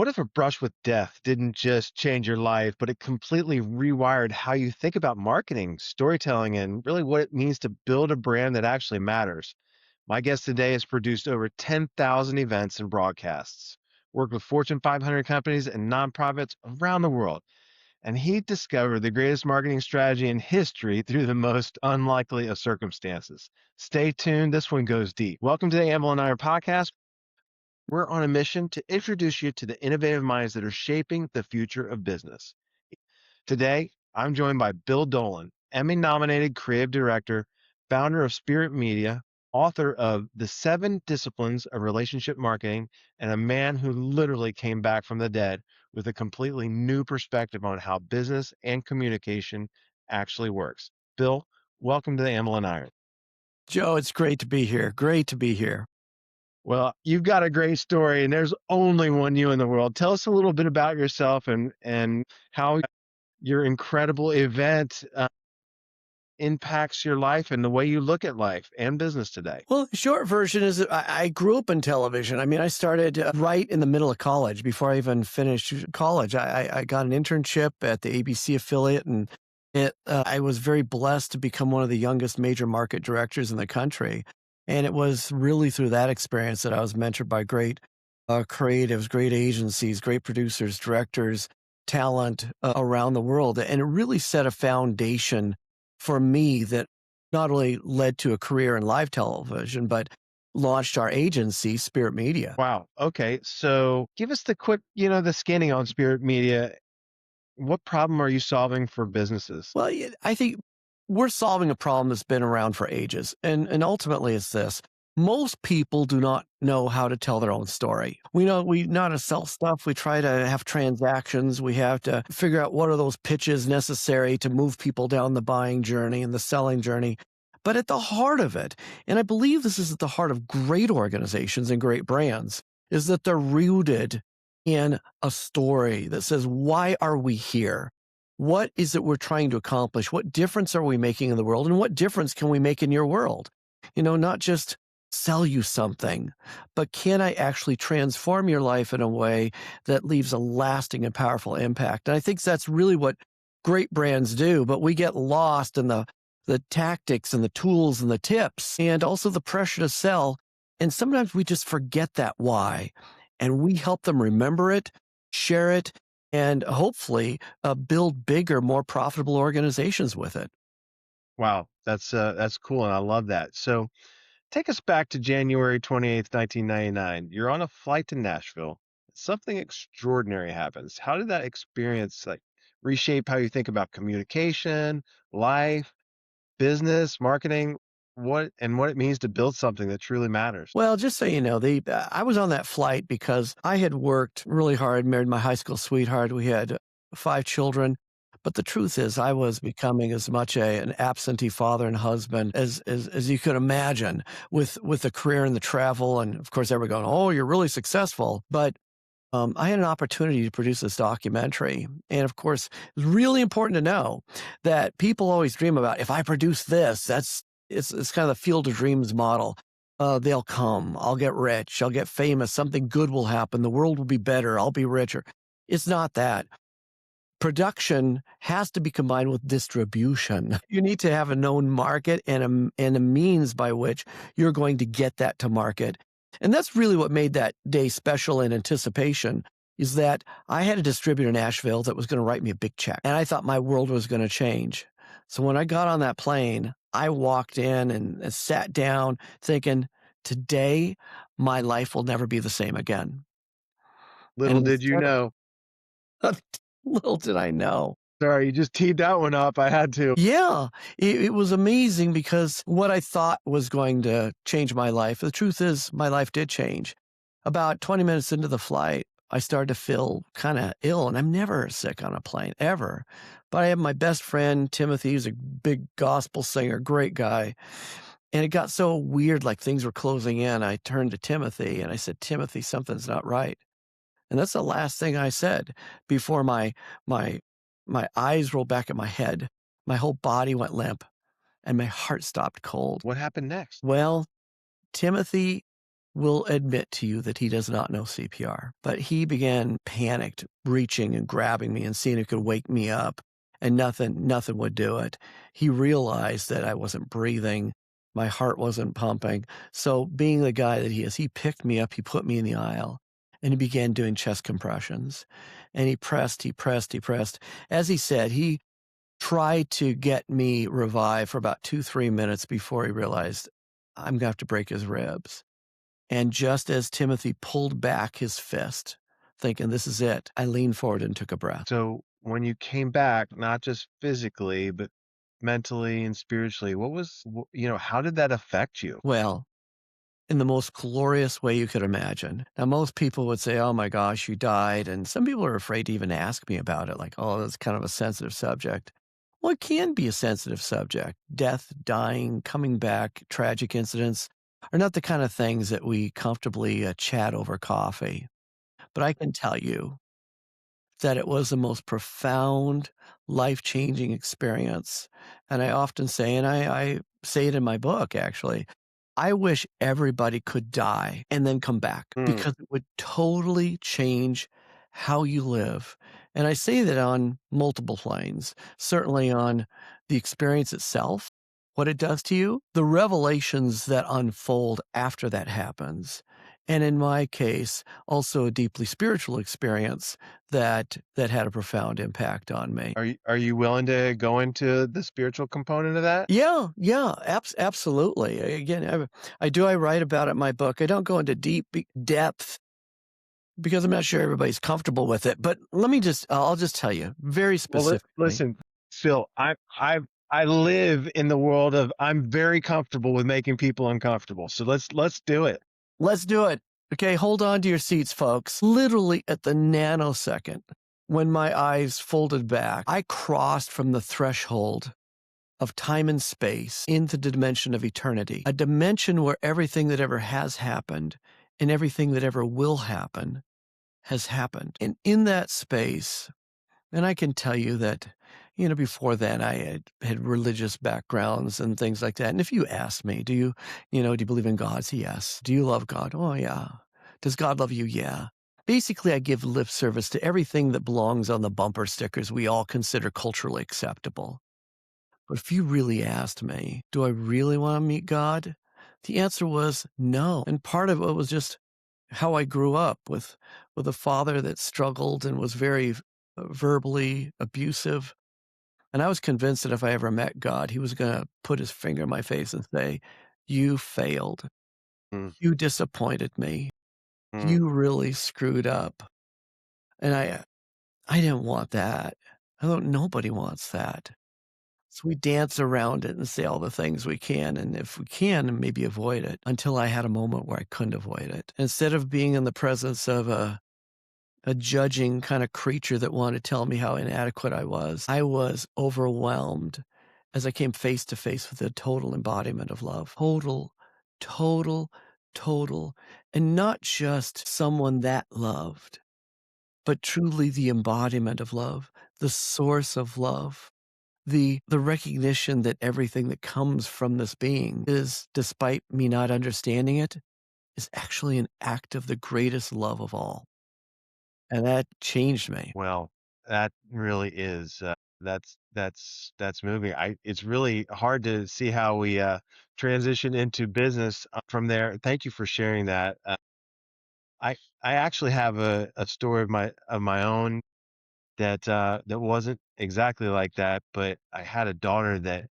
What if a brush with death didn't just change your life, but it completely rewired how you think about marketing, storytelling, and really what it means to build a brand that actually matters? My guest today has produced over 10,000 events and broadcasts, worked with Fortune 500 companies and nonprofits around the world, and he discovered the greatest marketing strategy in history through the most unlikely of circumstances. Stay tuned. This one goes deep. Welcome to the Amble and Iron podcast. We're on a mission to introduce you to the innovative minds that are shaping the future of business. Today, I'm joined by Bill Dolan, Emmy nominated creative director, founder of Spirit Media, author of The Seven Disciplines of Relationship Marketing, and a man who literally came back from the dead with a completely new perspective on how business and communication actually works. Bill, welcome to the Amble and Iron. Joe, it's great to be here. Great to be here. Well, you've got a great story, and there's only one you in the world. Tell us a little bit about yourself and how your incredible event impacts your life and the way you look at life and business today. Well, the short version is that I grew up in television. I mean, I started right in the middle of college. Before I even finished college, I got an internship at the ABC affiliate, and I was very blessed to become one of the youngest major market directors in the country. And it was really through that experience that I was mentored by great creatives, great agencies, great producers, directors, talent around the world. And it really set a foundation for me that not only led to a career in live television, but launched our agency, Spirit Media. Wow. Okay. So give us the quick, the skinny on Spirit Media. What problem are you solving for businesses? Well, I think we're solving a problem that's been around for ages. And ultimately it's this. Most people do not know how to tell their own story. We know how to sell stuff. We try to have transactions. We have to figure out what are those pitches necessary to move people down the buying journey and the selling journey. But at the heart of it, and I believe this is at the heart of great organizations and great brands, is that they're rooted in a story that says, why are we here? What is it we're trying to accomplish? What difference are we making in the world? And what difference can we make in your world? Not just sell you something, but can I actually transform your life in a way that leaves a lasting and powerful impact? And I think that's really what great brands do, but we get lost in the tactics and the tools and the tips and also the pressure to sell. And sometimes we just forget that why. And we help them remember it, share it, and hopefully build bigger, more profitable organizations with it. Wow. That's cool. And I love that. So take us back to January 28th, 1999. You're on a flight to Nashville. Something extraordinary happens. How did that experience reshape how you think about communication, life, business, marketing, what it means to build something that truly matters? Well, just so you know, I was on that flight because I had worked really hard, married my high school sweetheart. We had 5 children. But the truth is, I was becoming as much an absentee father and husband as you could imagine with the career and the travel. And of course, everyone going, "Oh, you're really successful." But I had an opportunity to produce this documentary. And of course, it's really important to know that people always dream about if I produce this, it's kind of the field of dreams model. They'll come, I'll get rich, I'll get famous, something good will happen, the world will be better, I'll be richer. It's not that. Production has to be combined with distribution. You need to have a known market and a means by which you're going to get that to market. And that's really what made that day special in anticipation, is that I had a distributor in Nashville that was going to write me a big check. And I thought my world was going to change. So when I got on that plane, I walked in and sat down thinking, today, my life will never be the same again. Little And did you instead know. of, little did I know. Sorry, you just teed that one up. I had to. Yeah, it was amazing because what I thought was going to change my life, the truth is my life did change. About 20 minutes into the flight, I started to feel kind of ill, and I'm never sick on a plane, ever. But I have my best friend, Timothy, who's a big gospel singer, great guy. And it got so weird, like things were closing in. I turned to Timothy and I said, Timothy, something's not right. And that's the last thing I said before my my eyes rolled back in my head. My whole body went limp and my heart stopped cold. What happened next? Well, Timothy will admit to you that he does not know CPR. But he began panicked, reaching and grabbing me and seeing if he could wake me up, and nothing would do it. He realized that I wasn't breathing, my heart wasn't pumping. So being the guy that he is, he picked me up, he put me in the aisle, and he began doing chest compressions. And he pressed, he pressed, he pressed. As he said, he tried to get me revived for about 2, 3 minutes before he realized I'm gonna have to break his ribs. And just as Timothy pulled back his fist, thinking, "This is it," I leaned forward and took a breath. So when you came back, not just physically, but mentally and spiritually, how did that affect you? Well, in the most glorious way you could imagine. Now, most people would say, "Oh my gosh, you died," and some people are afraid to even ask me about it, like, "Oh, that's kind of a sensitive subject." Well, it can be a sensitive subject. Death, dying, coming back, tragic incidents are not the kind of things that we comfortably, chat over coffee. But I can tell you that it was the most profound, life-changing experience, and I often say, and I say it in my book, actually, I wish everybody could die and then come back Mm. because it would totally change how you live, and I say that on multiple planes, certainly on the experience itself, what it does to you, the revelations that unfold after that happens, and in my case, also a deeply spiritual experience that had a profound impact on me. Are you willing to go into the spiritual component of that? Yeah, yeah, absolutely. Again, I write about it in my book. I don't go into deep depth because I'm not sure everybody's comfortable with it, but I'll just tell you very Well, specifically. listen, Phil, I live in the world of I'm very comfortable with making people uncomfortable. So let's do it. Let's do it. Okay, hold on to your seats, folks. Literally at the nanosecond when my eyes folded back, I crossed from the threshold of time and space into the dimension of eternity, a dimension where everything that ever has happened and everything that ever will happen has happened. And in that space, and I can tell you that, before then I had religious backgrounds and things like that. And if you ask me, do you believe in God? I say yes. Do you love God? Oh, yeah. Does God love you? Yeah. Basically, I give lip service to everything that belongs on the bumper stickers we all consider culturally acceptable. But if you really asked me, do I really want to meet God? The answer was no. And part of it was just how I grew up with a father that struggled and was very verbally abusive. And I was convinced that if I ever met God, he was going to put his finger in my face and say, "You failed. Mm, You disappointed me. mm. You really screwed up." And I didn't want that. I thought nobody wants that. So we dance around it and say all the things we can, and if we can, maybe avoid it, until I had a moment where I couldn't avoid it. Instead of being in the presence of a judging kind of creature that wanted to tell me how inadequate I was overwhelmed as I came face to face with the total embodiment of love. Total, total, total, and not just someone that loved, but truly the embodiment of love, the source of love. The recognition that everything that comes from this being is, despite me not understanding it, is actually an act of the greatest love of all, and that changed me. Well, that really is that's moving. It's really hard to see how we transition into business from there. Thank you for sharing that. I I actually have a story of my own that wasn't exactly like that, but I had a daughter that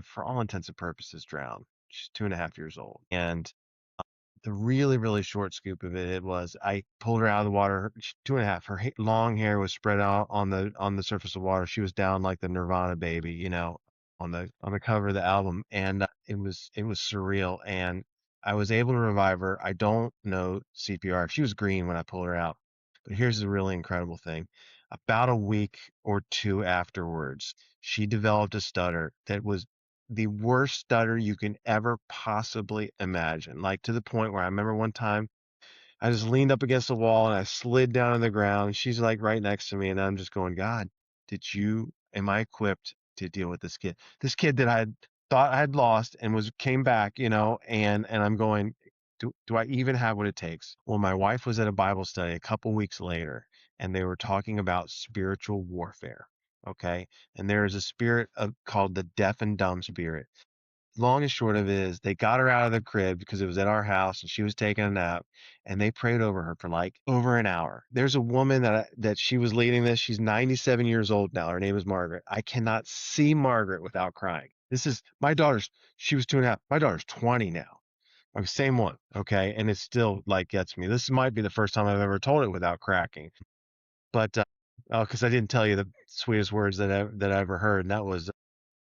for all intents and purposes drowned. She's 2.5 years old, and the really, really short scoop of it was I pulled her out of the water. She's 2.5. Her long hair was spread out on the surface of water. She was down like the Nirvana baby, on the cover of the album, and it was surreal. And I was able to revive her. I don't know CPR. She was green when I pulled her out, but here's the really incredible thing: about a week or two afterwards, she developed a stutter that was the worst stutter you can ever possibly imagine. Like to the point where I remember one time I just leaned up against the wall and I slid down on the ground. She's like right next to me, and I'm just going, God, am I equipped to deal with this kid? This kid that I had thought I had lost and came back, and I'm going, Do I even have what it takes? Well, my wife was at a Bible study a couple weeks later, and they were talking about spiritual warfare. Okay. And there is a spirit called the deaf and dumb spirit. Long and short of it is they got her out of the crib because it was at our house and she was taking a nap, and they prayed over her for like over an hour. There's a woman that she was leading this. She's 97 years old now. Her name is Margaret. I cannot see Margaret without crying. This is my daughter's, she was 2.5. My daughter's 20 now. Same one. Okay. And it still like gets me. This might be the first time I've ever told it without cracking. But, oh, because I didn't tell you the sweetest words that I ever heard. And that was,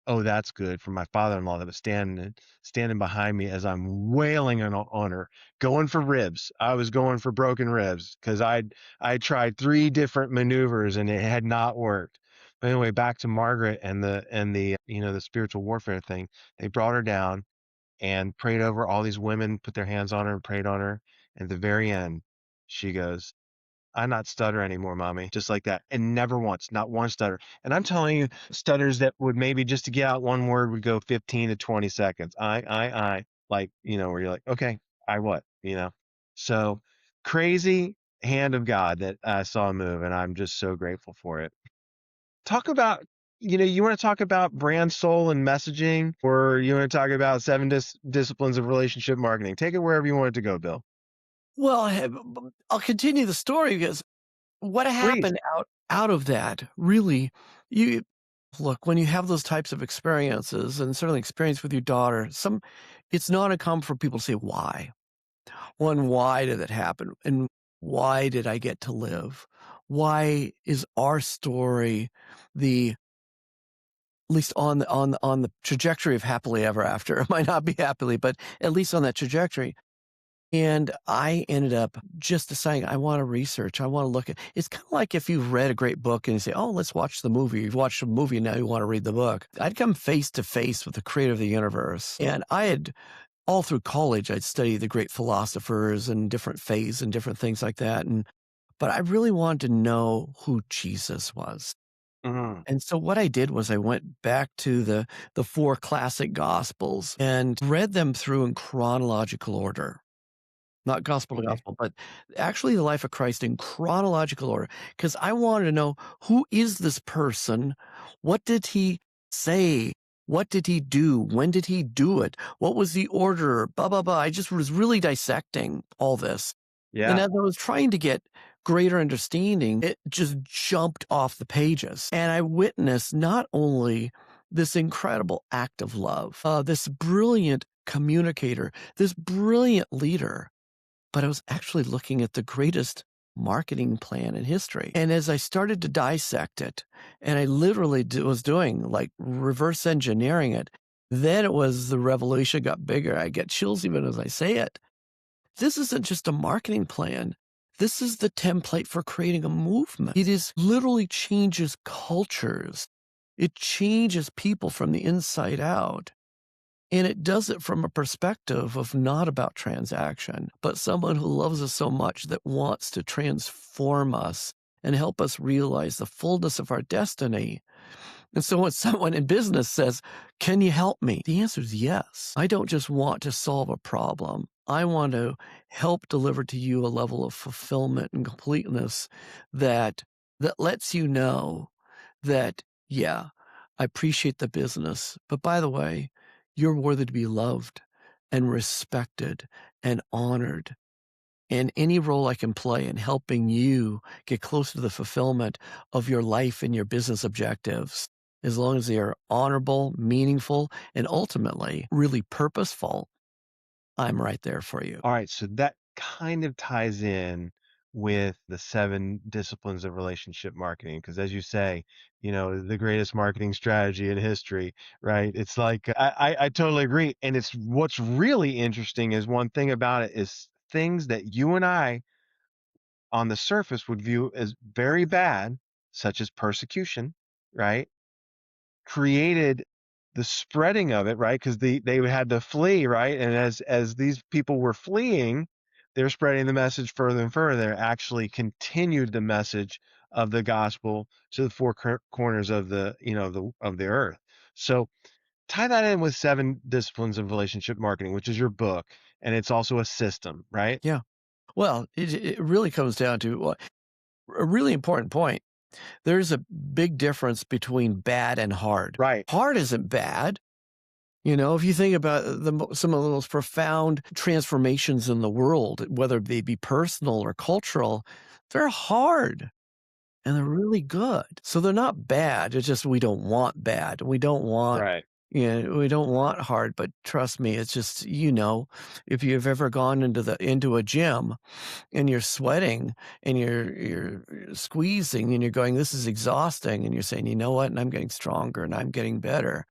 "Oh, that's good," from my father-in-law that was standing behind me as I'm wailing on her, going for ribs. I was going for broken ribs because I tried 3 different maneuvers and it had not worked. But anyway, back to Margaret and the, the spiritual warfare thing. They brought her down and prayed over all these women, put their hands on her and prayed on her. At the very end, she goes, "I not stutter anymore, mommy," just like that, and never once, not one stutter. And I'm telling you, stutters that would maybe just to get out one word would go 15 to 20 seconds. Like, where you're like, okay, I what, So crazy hand of God that I saw move, and I'm just so grateful for it. Talk about, you want to talk about brand soul and messaging, or you want to talk about seven disciplines of relationship marketing? Take it wherever you want it to go, Bill. Well, I'll continue the story because what Please. happened out of that, really, you look, when you have those types of experiences, and certainly experience with your daughter, it's not uncommon for people to say, "Why?" One, why did it happen? And why did I get to live? Why is our story the at least on the trajectory of happily ever after? It might not be happily, but at least on that trajectory. And I ended up just deciding I wanna research, I wanna look at it's kinda like if you've read a great book and you say, "Oh, let's watch the movie." You've watched the movie, now you wanna read the book. I'd come face to face with the creator of the universe, and I had all through college, I'd studied the great philosophers and different faiths and different things like that, but I really wanted to know who Jesus was. Mhm. And so what I did was I went back to the 4 classic gospels and read them through in chronological order. Not gospel to Okay. gospel, but actually the life of Christ in chronological order, because I wanted to know, who is this person? What did he say? What did he do? When did he do it? What was the order? Blah, blah, blah. I just was really dissecting all this. And Yeah. as I was trying to get greater understanding, it just jumped off the pages. And I witnessed not only this incredible act of love, this brilliant communicator, this brilliant leader, but I was actually looking at the greatest marketing plan in history. And as I started to dissect it, and I literally was doing like reverse engineering it, then it was the revelation got bigger. I get chills even as I say it. This isn't just a marketing plan. This is the template for creating a movement. It is literally changes cultures. It changes people from the inside out. And it does it from a perspective of not about transaction, but someone who loves us so much that wants to transform us and help us realize the fullness of our destiny. And so when someone in business says, "Can you help me?" The answer is yes. I don't just want to solve a problem. I want to help deliver to you a level of fulfillment and completeness that lets you know that, yeah, I appreciate the business, but by the way, you're worthy to be loved and respected and honored. And any role I can play in helping you get closer to the fulfillment of your life and your business objectives, as long as they are honorable, meaningful, and ultimately really purposeful, I'm right there for you. All right, so that kind of ties in with the 7 disciplines of relationship marketing, because as you say, the greatest marketing strategy in history, right? It's like I totally agree. And it's what's really interesting is one thing about it is things that you and I on the surface would view as very bad, such as persecution, right? Created the spreading of it, right? Because they had to flee, right? And as these people were fleeing, they're spreading the message further and further. Actually, continued the message of the gospel to the four corners of the of the earth. So tie that in with Seven Disciplines of Relationship Marketing, which is your book, and it's also a system, right? Yeah. Well, it really comes down to a really important point. There's a big difference between bad and hard. Right. Hard isn't bad. You know, if you think about some of the most profound transformations in the world, whether they be personal or cultural, they're hard and they're really good. So they're not bad. It's just we don't want bad. We don't want, Right. we don't want hard. But trust me, it's just if you've ever gone into a gym and you're sweating and you're squeezing and you're going, this is exhausting, and you're saying, you know what, and I'm getting stronger and I'm getting better.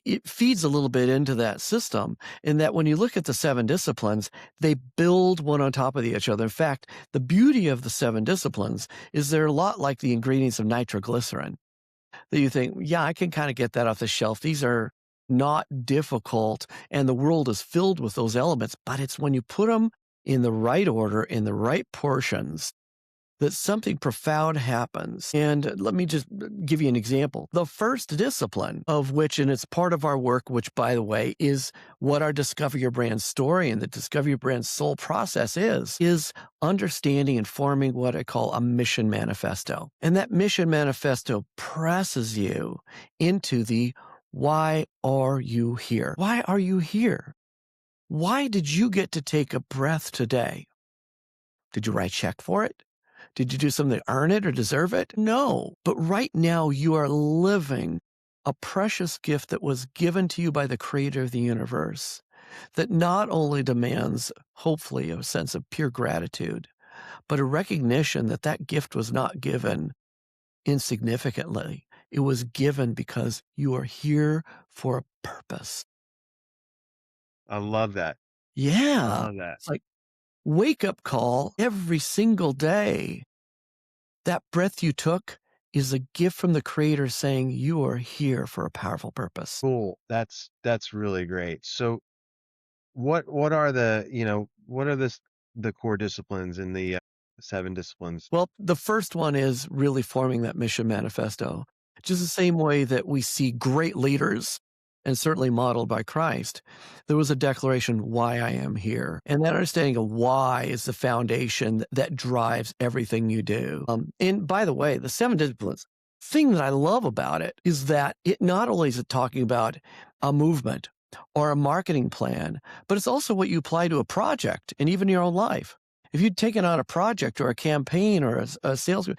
It feeds a little bit into that system in that when you look at the 7 disciplines, they build one on top of each other. In fact, the beauty of the 7 disciplines is they're a lot like the ingredients of nitroglycerin that you think, yeah, I can kind of get that off the shelf. These are not difficult, and the world is filled with those elements, but it's when you put them in the right order, in the right portions, that something profound happens. And let me just give you an example. The first discipline of which, and it's part of our work, which by the way, is what our Discover Your Brand story and the Discover Your Brand soul process is understanding and forming what I call a mission manifesto. And that mission manifesto presses you into the why are you here? Why are you here? Why did you get to take a breath today? Did you write a check for it? Did you do something to earn it or deserve it? No. But right now, you are living a precious gift that was given to you by the creator of the universe that not only demands, hopefully, a sense of pure gratitude, but a recognition that that gift was not given insignificantly. It was given because you are here for a purpose. I love that. I Yeah. love that. It's like wake up call every single day. That breath you took is a gift from the creator saying you are here for a powerful purpose. Cool. That's really great. So what are what are the core disciplines in the 7 disciplines? Well, the first one is really forming that mission manifesto. Just the same way that we see great leaders, and certainly modeled by Christ, there was a declaration, why I am here. And that understanding of why is the foundation that drives everything you do. And by the way, the 7 disciplines, thing that I love about it is that it not only is it talking about a movement or a marketing plan, but it's also what you apply to a project and even your own life. If you'd taken on a project or a campaign or a sales,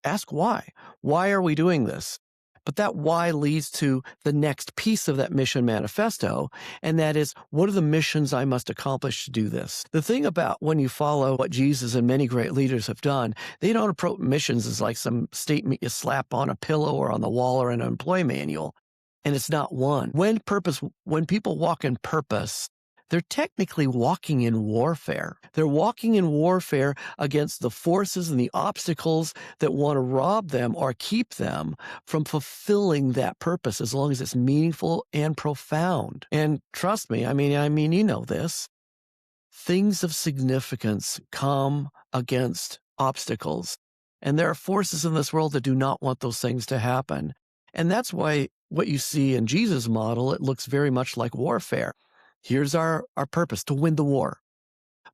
ask why. Why are we doing this? But that why leads to the next piece of that mission manifesto, and that is, what are the missions I must accomplish to do this? The thing about when you follow what Jesus and many great leaders have done, they don't approach missions as like some statement you slap on a pillow or on the wall or in an employee manual. And it's not one. When people walk in purpose, they're technically walking in warfare. They're walking in warfare against the forces and the obstacles that want to rob them or keep them from fulfilling that purpose as long as it's meaningful and profound. And trust me, you know this. Things of significance come against obstacles. And there are forces in this world that do not want those things to happen. And that's why what you see in Jesus' model, it looks very much like warfare. Here's our purpose, to win the war.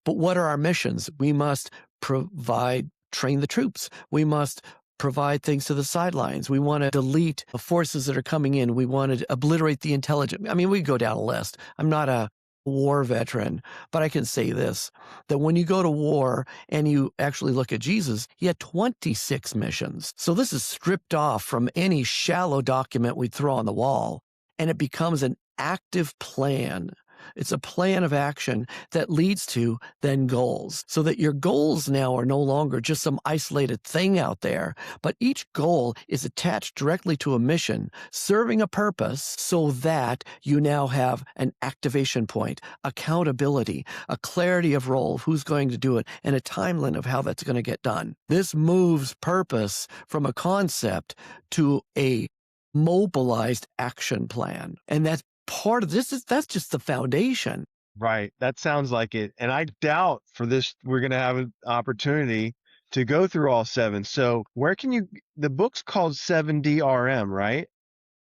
But what are our missions? We must train the troops. We must provide things to the sidelines. We want to delete the forces that are coming in. We want to obliterate the intelligence. I mean, we go down a list. I'm not a war veteran, but I can say this, that when you go to war and you actually look at Jesus, he had 26 missions. So this is stripped off from any shallow document we throw on the wall, and it becomes an active plan. It's a plan of action that leads to then goals, so that your goals now are no longer just some isolated thing out there, but each goal is attached directly to a mission, serving a purpose, so that you now have an activation point, accountability, a clarity of role, of who's going to do it, and a timeline of how that's going to get done. This moves purpose from a concept to a mobilized action plan. And that's part of that's just the foundation. Right. That sounds like it. And I doubt for this we're going to have an opportunity to go through all 7. So, where can you the book's called 7DRM, right?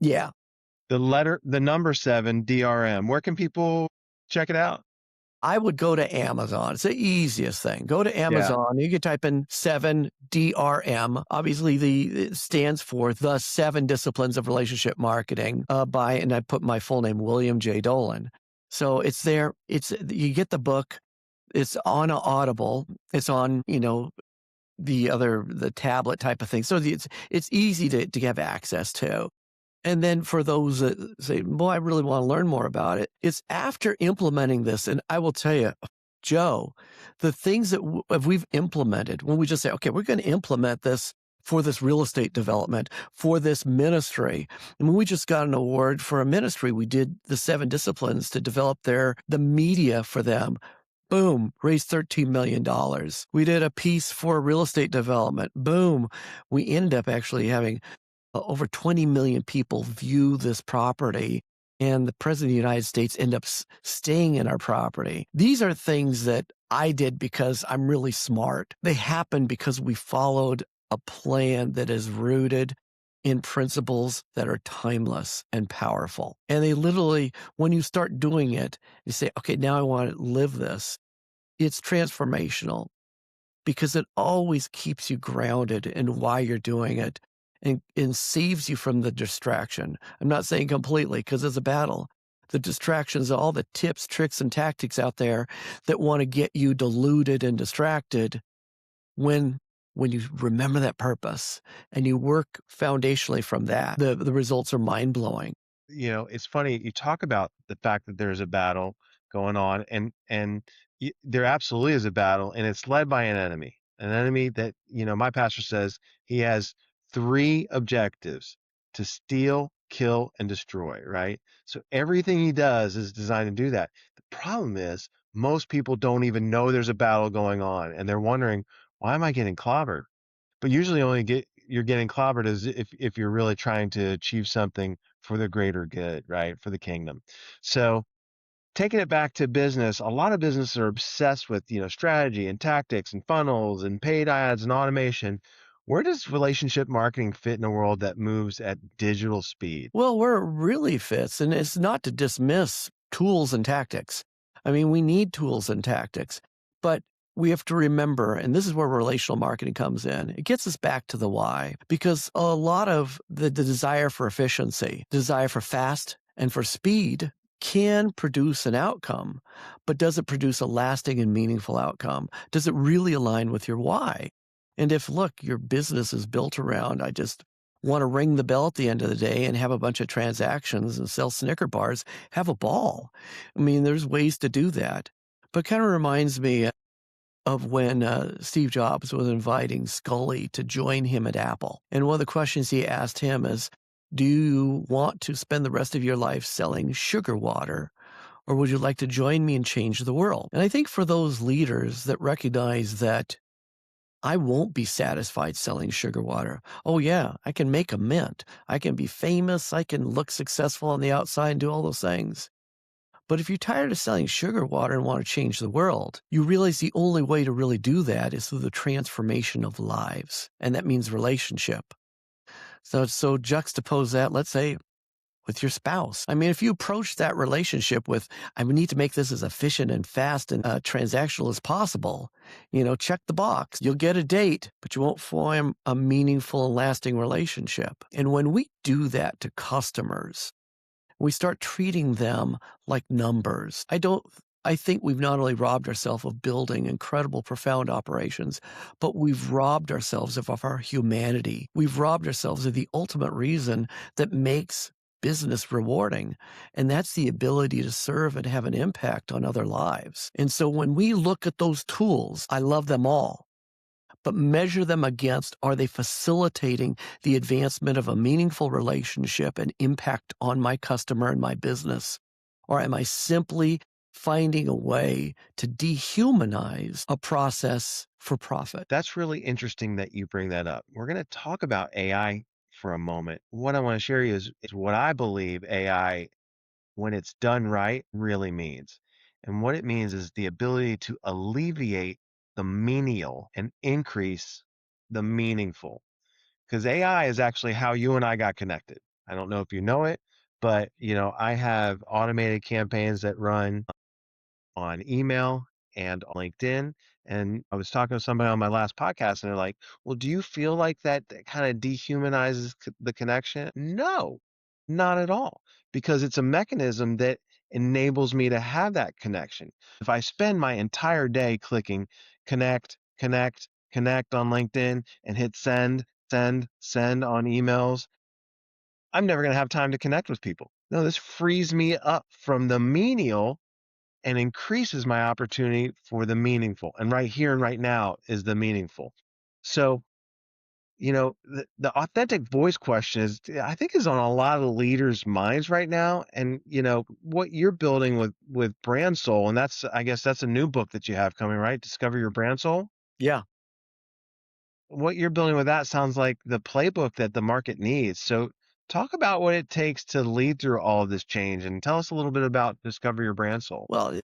Yeah. the number 7, DRM. Where can people check it out? I would go to Amazon. It's the easiest thing. Go to Yeah. Amazon. You can type in 7DRM. Obviously, it stands for the 7 Disciplines of Relationship Marketing and I put my full name, William J. Dolan. So it's there. You get the book. It's on Audible. It's on, the tablet type of thing. So it's easy to have access to. And then for those that say, boy, I really want to learn more about it, it's after implementing this. And I will tell you, Joe, the things that we've implemented when we just say, okay, we're going to implement this for this real estate development, for this ministry. And when we just got an award for a ministry, we did the 7 disciplines to develop the media for them. Boom, raised $13 million. We did a piece for real estate development. Boom. We ended up actually having over 20 million people view this property, and the president of the United States end up staying in our property. These are things that I did because I'm really smart. They happen because we followed a plan that is rooted in principles that are timeless and powerful. And they literally, when you start doing it, you say, okay, now I want to live this. It's transformational because it always keeps you grounded in why you're doing it and saves you from the distraction. I'm not saying completely because it's a battle. The distractions, all the tips, tricks, and tactics out there that want to get you deluded and distracted when you remember that purpose and you work foundationally from that, the results are mind-blowing. It's funny you talk about the fact that there's a battle going on, and there absolutely is a battle, and it's led by an enemy that my pastor says he has three objectives: to steal, kill, and destroy. Right. So everything he does is designed to do that. The problem is most people don't even know there's a battle going on, and they're wondering, why am I getting clobbered? But usually you're getting clobbered is if you're really trying to achieve something for the greater good, right? For the kingdom. So taking it back to business, a lot of businesses are obsessed with, strategy and tactics and funnels and paid ads and automation. Where does relationship marketing fit in a world that moves at digital speed? Well, where it really fits, and it's not to dismiss tools and tactics. I mean, we need tools and tactics, but we have to remember, and this is where relational marketing comes in. It gets us back to the why, because a lot of the desire for efficiency, desire for fast and for speed can produce an outcome, but does it produce a lasting and meaningful outcome? Does it really align with your why? And if, look, your business is built around, I just want to ring the bell at the end of the day and have a bunch of transactions and sell Snicker bars, have a ball. I mean, there's ways to do that. But kind of reminds me of when Steve Jobs was inviting Scully to join him at Apple. And one of the questions he asked him is, do you want to spend the rest of your life selling sugar water? Or would you like to join me and change the world? And I think for those leaders that recognize that I won't be satisfied selling sugar water. Oh, yeah, I can make a mint. I can be famous. I can look successful on the outside and do all those things. But if you're tired of selling sugar water and want to change the world, you realize the only way to really do that is through the transformation of lives. And that means relationship. So juxtapose that, let's say, with your spouse. I mean, if you approach that relationship with, I need to make this as efficient and fast and transactional as possible, check the box. You'll get a date, but you won't form a meaningful and lasting relationship. And when we do that to customers, we start treating them like numbers. I think we've not only robbed ourselves of building incredible, profound operations, but we've robbed ourselves of our humanity. We've robbed ourselves of the ultimate reason that makes business rewarding. And that's the ability to serve and have an impact on other lives. And so when we look at those tools, I love them all, but measure them against, are they facilitating the advancement of a meaningful relationship and impact on my customer and my business? Or am I simply finding a way to dehumanize a process for profit? That's really interesting that you bring that up. We're going to talk about AI for a moment. What I want to share you is what I believe AI, when it's done right, really means. And what it means is the ability to alleviate the menial and increase the meaningful. Because AI is actually how you and I got connected. I don't know if you know it, but, I have automated campaigns that run on email and on LinkedIn. And I was talking to somebody on my last podcast, and they're like, "Well, do you feel like that kind of dehumanizes the connection?" No, not at all, because it's a mechanism that enables me to have that connection. If I spend my entire day clicking connect, connect, connect on LinkedIn and hit send, send, send on emails, I'm never going to have time to connect with people. No, this frees me up from the menial and increases my opportunity for the meaningful. And right here and right now is the meaningful. So, the authentic voice question I think is on a lot of leaders' minds right now. And, what you're building with Brand Soul, and I guess that's a new book that you have coming, right? Discover Your Brand Soul. Yeah. What you're building with that sounds like the playbook that the market needs. So talk about what it takes to lead through all of this change and tell us a little bit about Discover Your Brand Soul. Well,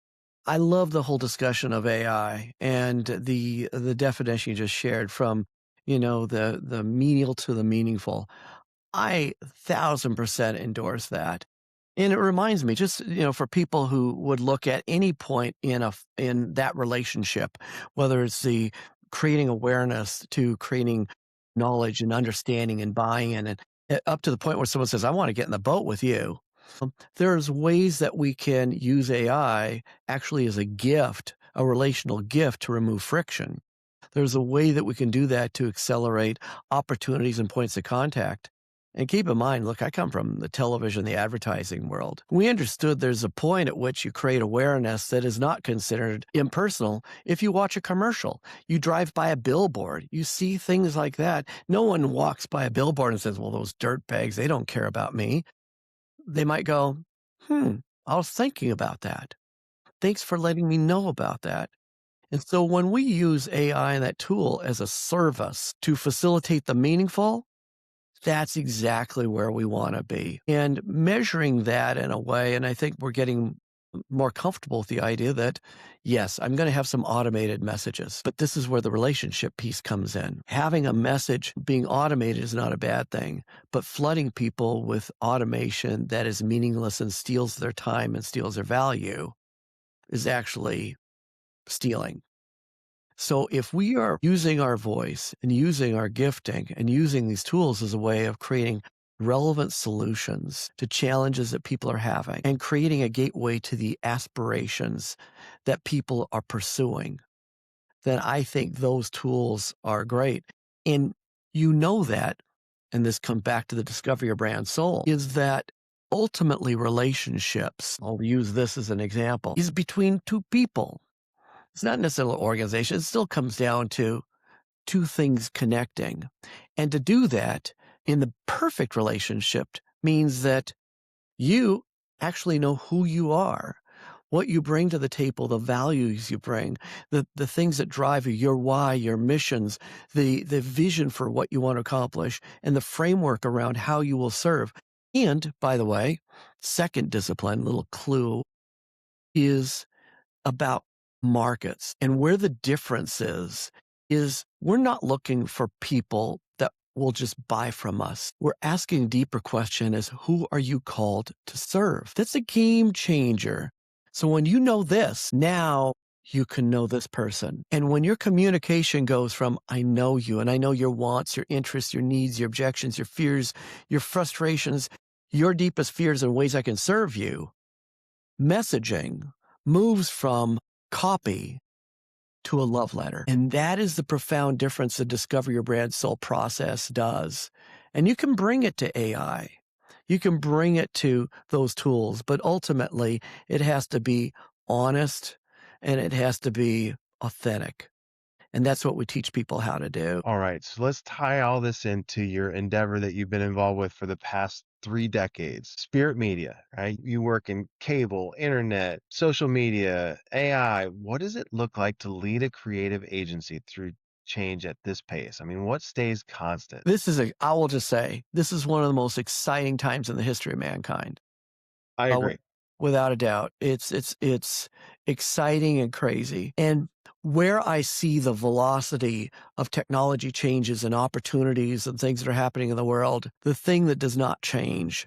I love the whole discussion of AI and the definition you just shared from, the menial to the meaningful. I 1,000% endorse that. And it reminds me just, for people who would look at any point in that relationship, whether it's the creating awareness to creating knowledge and understanding and buying in and up to the point where someone says, "I want to get in the boat with you." There's ways that we can use AI actually as a gift, a relational gift to remove friction. There's a way that we can do that to accelerate opportunities and points of contact. And keep in mind, look, I come from the television, the advertising world. We understood there's a point at which you create awareness that is not considered impersonal. If you watch a commercial, you drive by a billboard, you see things like that. No one walks by a billboard and says, "Well, those dirt bags, they don't care about me." They might go, I was thinking about that. Thanks for letting me know about that. And so when we use AI and that tool as a service to facilitate the meaningful, that's exactly where we want to be. And measuring that in a way, and I think we're getting more comfortable with the idea that, yes, I'm going to have some automated messages, but this is where the relationship piece comes in. Having a message being automated is not a bad thing, but flooding people with automation that is meaningless and steals their time and steals their value is actually stealing. So if we are using our voice and using our gifting and using these tools as a way of creating relevant solutions to challenges that people are having and creating a gateway to the aspirations that people are pursuing, then I think those tools are great. And that, and this comes back to the Discover Your Brand Soul, is that ultimately relationships, I'll use this as an example, is between two people. It's not necessarily an organization. It still comes down to two things connecting. And to do that in the perfect relationship means that you actually know who you are, what you bring to the table, the values you bring, the things that drive you, your why, your missions, the vision for what you want to accomplish, and the framework around how you will serve. And by the way, second discipline, little clue, is about markets. And where the difference is we're not looking for people that will just buy from us. We're asking a deeper question is who are you called to serve? That's a game changer. So when you know this, now you can know this person. And when your communication goes from I know you and I know your wants, your interests, your needs, your objections, your fears, your frustrations, your deepest fears and ways I can serve you, messaging moves from copy to a love letter. And that is the profound difference the Discover Your Brand Soul process does. And you can bring it to AI. You can bring it to those tools, but ultimately it has to be honest and it has to be authentic. And that's what we teach people how to do. All right, so let's tie all this into your endeavor that you've been involved with for the past 3 decades. Spirit Media, right? You work in cable, internet, social media, AI. What does it look like to lead a creative agency through change at this pace? I mean, what stays constant? I will just say, this is one of the most exciting times in the history of mankind. I Oh, agree. without a doubt. It's exciting and crazy. And where I see the velocity of technology changes and opportunities and things that are happening in the world, the thing that does not change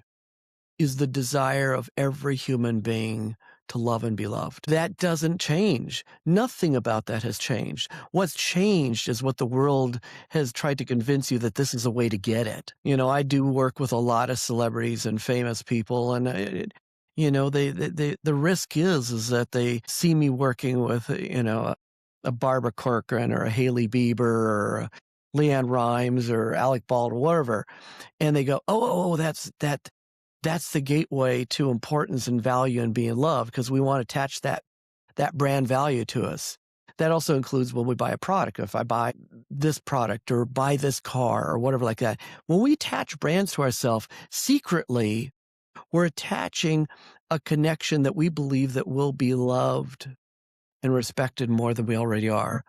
is the desire of every human being to love and be loved. That doesn't change. Nothing about that has changed. What's changed is what the world has tried to convince you that this is a way to get it. I do work with a lot of celebrities and famous people, and the risk is that they see me working with a Barbara Corcoran or a Haley Bieber or a Leanne Rhymes or Alec Baldwin, whatever, and they go, oh, that's the gateway to importance and value and being loved because we want to attach that brand value to us. That also includes when we buy a product. If I buy this product or buy this car or whatever like that, when we attach brands to ourselves, secretly, we're attaching a connection that we believe that we'll be loved and respected more than we already are.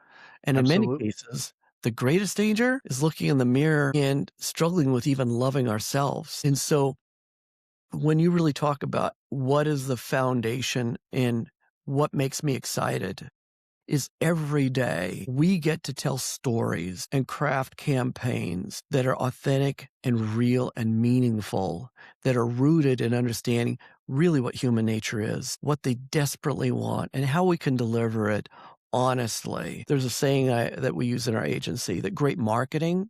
And in many Absolutely. cases, the greatest danger is looking in the mirror and struggling with even loving ourselves. And so when you really talk about what is the foundation and what makes me excited is every day we get to tell stories and craft campaigns that are authentic and real and meaningful, that are rooted in understanding really what human nature is, what they desperately want, and how we can deliver it honestly. There's a saying that we use in our agency that great marketing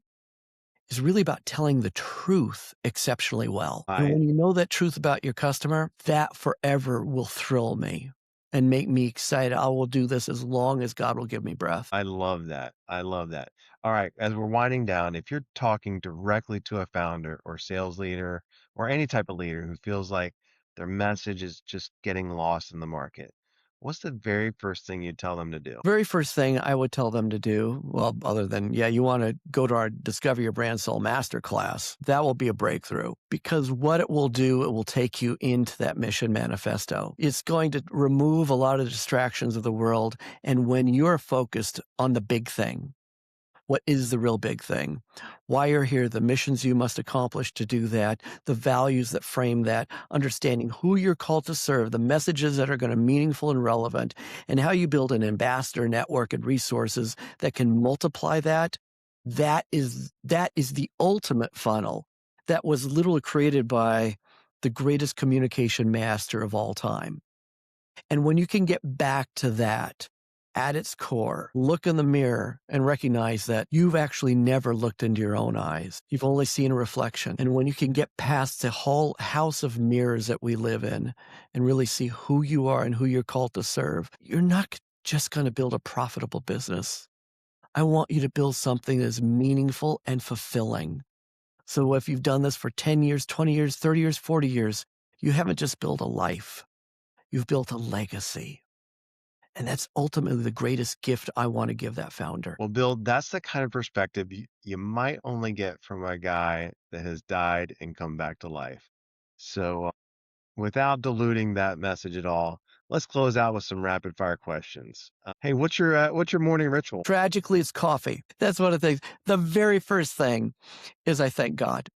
is really about telling the truth exceptionally well. And I when you know that truth about your customer, that forever will thrill me and make me excited. I will do this as long as God will give me breath. I love that. I love that. All right, as we're winding down, if you're talking directly to a founder or sales leader or any type of leader who feels like their message is just getting lost in the market, what's the very first thing you tell them to do? Very first thing I would tell them to do, well, other than, yeah, you want to go to our Discover Your Brand Soul Masterclass. That will be a breakthrough because what it will do, it will take you into that mission manifesto. It's going to remove a lot of the distractions of the world. And when you're focused on the big thing, what is the real big thing? Why you're here, the missions you must accomplish to do that, the values that frame that, understanding who you're called to serve, the messages that are going to be meaningful and relevant, and how you build an ambassador network and resources that can multiply that. That is the ultimate funnel that was literally created by the greatest communication master of all time. And when you can get back to that at its core, look in the mirror and recognize that you've actually never looked into your own eyes. You've only seen a reflection. And when you can get past the whole house of mirrors that we live in and really see who you are and who you're called to serve, you're not just going to build a profitable business. I want you to build something that is meaningful and fulfilling. So if you've done this for 10 years, 20 years, 30 years, 40 years, you haven't just built a life. You've built a legacy. And that's ultimately the greatest gift I want to give that founder. Well, Bill, that's the kind of perspective you might only get from a guy that has died and come back to life. So, without diluting that message at all, let's close out with some rapid fire questions. Hey, what's your morning ritual? Tragically, it's coffee. That's one of the things. The very first thing is I thank God.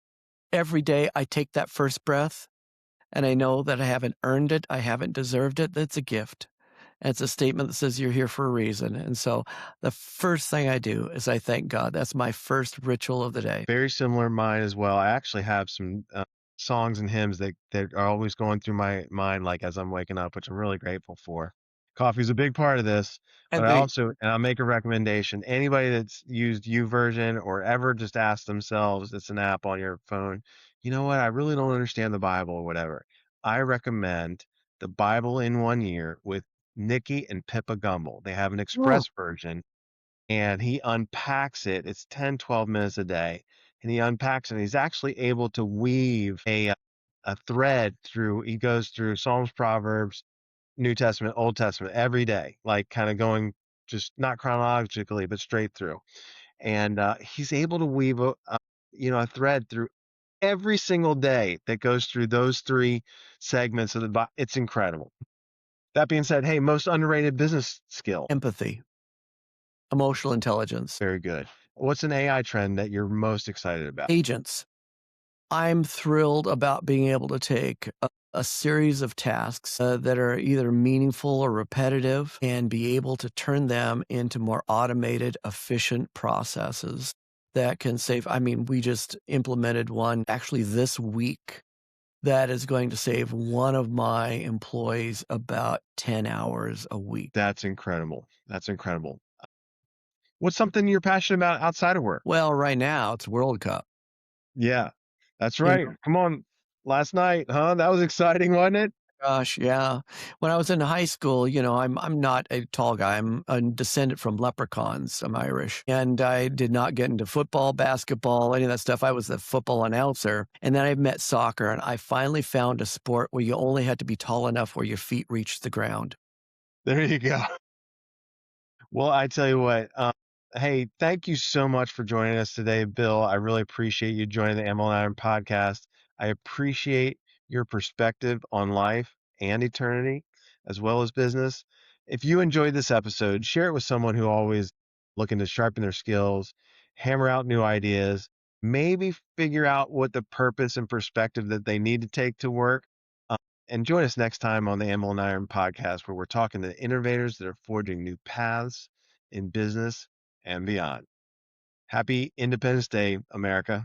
Every day I take that first breath and I know that I haven't earned it. I haven't deserved it. That's a gift. And it's a statement that says you're here for a reason. And so the first thing I do is I thank God. That's my first ritual of the day. Very similar mine as well. I actually have some songs and hymns that are always going through my mind, like as I'm waking up, which I'm really grateful for. Coffee's a big part of this, but And the and I'll make a recommendation. Anybody that's used version or ever just asked themselves, it's an app on your phone, you know what? I really don't understand the Bible or whatever. I recommend the Bible in 1 year with Nikki and Pippa Gumble. They have an Mm. express version and he unpacks it. It's 10, 12 minutes a day. And he unpacks it. And he's actually able to weave a thread through, he goes through Psalms, Proverbs, New Testament, Old Testament every day, like kind of going just not chronologically, but straight through. And he's able to weave a thread through every single day that goes through those three segments of the Bible. It's incredible. That being said, hey, most underrated business skill. empathy, emotional intelligence, Very good. What's an AI trend that you're most excited about? agents. I'm thrilled about being able to take a series of tasks that are either meaningful or repetitive and be able to turn them into more automated, efficient processes that can save. I mean, we just implemented one actually this week that is going to save one of my employees about 10 hours a week. That's incredible. That's incredible. What's something you're passionate about outside of work? Well, right now it's World Cup. Yeah, that's You right. Come on. Last night, huh? That was exciting, wasn't it? Gosh, yeah. When I was in high school, I'm not a tall guy. I'm a descendant from leprechauns. I'm Irish. And I did not get into football, basketball, any of that stuff. I was the football announcer. And then I met soccer, and I finally found a sport where you only had to be tall enough where your feet reached the ground. There you go. Well, I tell you what, hey, thank you so much for joining us today, Bill. I really appreciate you joining the ML Iron podcast. I appreciate your perspective on life and eternity, as well as business. If you enjoyed this episode, share it with someone who always looking to sharpen their skills, hammer out new ideas, maybe figure out what the purpose and perspective that they need to take to work. And join us next time on the Ammo and Iron podcast, where we're talking to innovators that are forging new paths in business and beyond. Happy Independence Day, America.